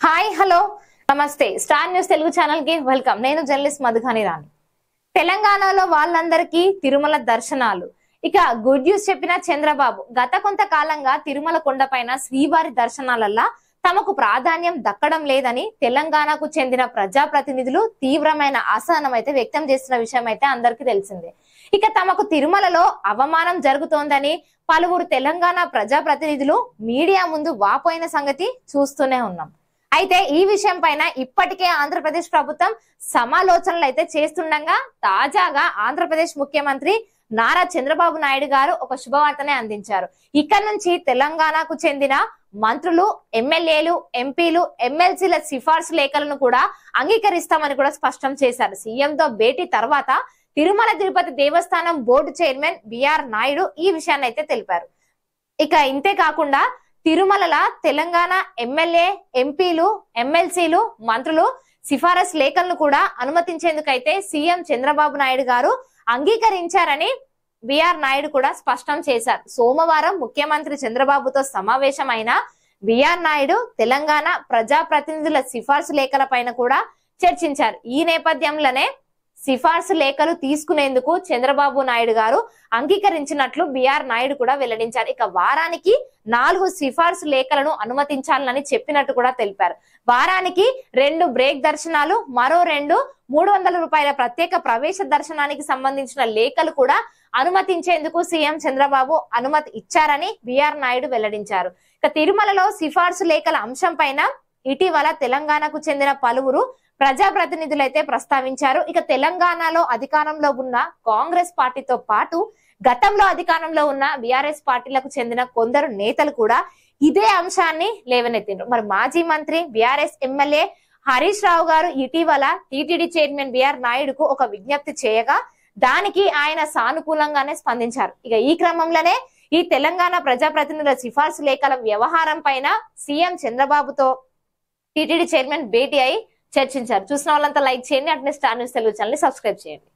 Hi hello నమస్తే star news Telugu channel కి welcome. నేను జర్నలిస్ట్ మధుఖాని రాణి. తెలంగాణలో వాళ్ళందరికీ తిరుమల దర్శనాలు. ఇక గుడ్ న్యూస్ చెప్పిన చంద్రబాబు గత కొంతకాలంగా తిరుమల కొండపైన శ్రీవారి దర్శనాలల్లా తమకు ప్రాధాన్యం దక్కడం లేదని తెలంగాణకు చెందిన ప్రజాప్రతినిధులు తీవ్రమైన అసహనం అయితే వ్యక్తం చేస్తున్న విషయం అయితే అందరికీ తెలిసిందే. ఇక తమకు తిరుమలలో అవమానం జరుగుతోందని పలువురు తెలంగాణ ప్రజాప్రతినిధులు మీడియా ముందు వాపోయిన సంగతి చూస్తూనే ఉన్నాం. అయితే ఈ విషయం పైన ఇప్పటికే ఆంధ్రప్రదేశ్ ప్రభుత్వం సమాలోచనలు అయితే చేస్తుండగా తాజాగా ఆంధ్రప్రదేశ్ ముఖ్యమంత్రి నారా చంద్రబాబు నాయుడు గారు ఒక శుభవార్తనే అందించారు. ఇక్కడ నుంచి తెలంగాణకు చెందిన మంత్రులు, ఎమ్మెల్యేలు, ఎంపీలు, ఎమ్మెల్సీల సిఫార్సు లేఖలను కూడా అంగీకరిస్తామని కూడా స్పష్టం చేశారు. సీఎంతో భేటీ తర్వాత తిరుమల తిరుపతి దేవస్థానం బోర్డు చైర్మన్ బిఆర్ నాయుడు ఈ విషయాన్ని అయితే తెలిపారు. ఇక ఇంతే కాకుండా తిరుమల తెలంగాణ ఎమ్మెల్యే, ఎంపీలు, ఎమ్మెల్సీలు, మంత్రులు సిఫారసు లేఖలను కూడా అనుమతించేందుకైతే సీఎం చంద్రబాబు నాయుడు గారు అంగీకరించారని బిఆర్ నాయుడు కూడా స్పష్టం చేశారు. సోమవారం ముఖ్యమంత్రి చంద్రబాబుతో సమావేశమైన బిఆర్ నాయుడు తెలంగాణ ప్రజాప్రతినిధుల సిఫార్సు లేఖల పైన కూడా చర్చించారు. ఈ నేపథ్యంలోనే సిఫార్సు లేఖలు తీసుకునేందుకు చంద్రబాబు నాయుడు గారు అంగీకరించినట్లు బిఆర్ నాయుడు కూడా వెల్లడించారు. ఇక వారానికి 4 సిఫార్సు లేఖలను అనుమతించాలని చెప్పినట్టు కూడా తెలిపారు. వారానికి 2 బ్రేక్ దర్శనాలు, మరో 2 300 రూపాయల ప్రత్యేక ప్రవేశ దర్శనానికి సంబంధించిన లేఖలు కూడా అనుమతించేందుకు సీఎం చంద్రబాబు అనుమతి ఇచ్చారని బిఆర్ నాయుడు వెల్లడించారు. ఇక తిరుమలలో సిఫార్సు లేఖల అంశం పైన ఇటీవల తెలంగాణకు చెందిన పలువురు ప్రజాప్రతినిధులైతే ప్రస్తావించారు. ఇక తెలంగాణలో అధికారంలో ఉన్న కాంగ్రెస్ పార్టీతో పాటు గతంలో అధికారంలో ఉన్న బీఆర్ఎస్ పార్టీలకు చెందిన కొందరు నేతలు కూడా ఇదే అంశాన్ని లేవనెత్తిండ్రు. మరి మాజీ మంత్రి బీఆర్ఎస్ ఎమ్మెల్యే హరీష్ రావు గారు ఇటీవల టీటీడీ చైర్మన్ బిఆర్ నాయుడుకు ఒక విజ్ఞప్తి చేయగా దానికి ఆయన సానుకూలంగానే స్పందించారు. ఇక ఈ క్రమంలోనే ఈ తెలంగాణ ప్రజాప్రతినిధుల సిఫార్సు లేఖల వ్యవహారం పైన సీఎం చంద్రబాబుతో టీటీడీ చైర్మన్ భేటీ అయి చర్చించారు. చూసిన వాళ్ళంతా లైక్ చేయండి, అట్నే స్టార్ న్యూస్ తెలుగు ఛానల్ ని సబ్స్క్రైబ్ చేయండి.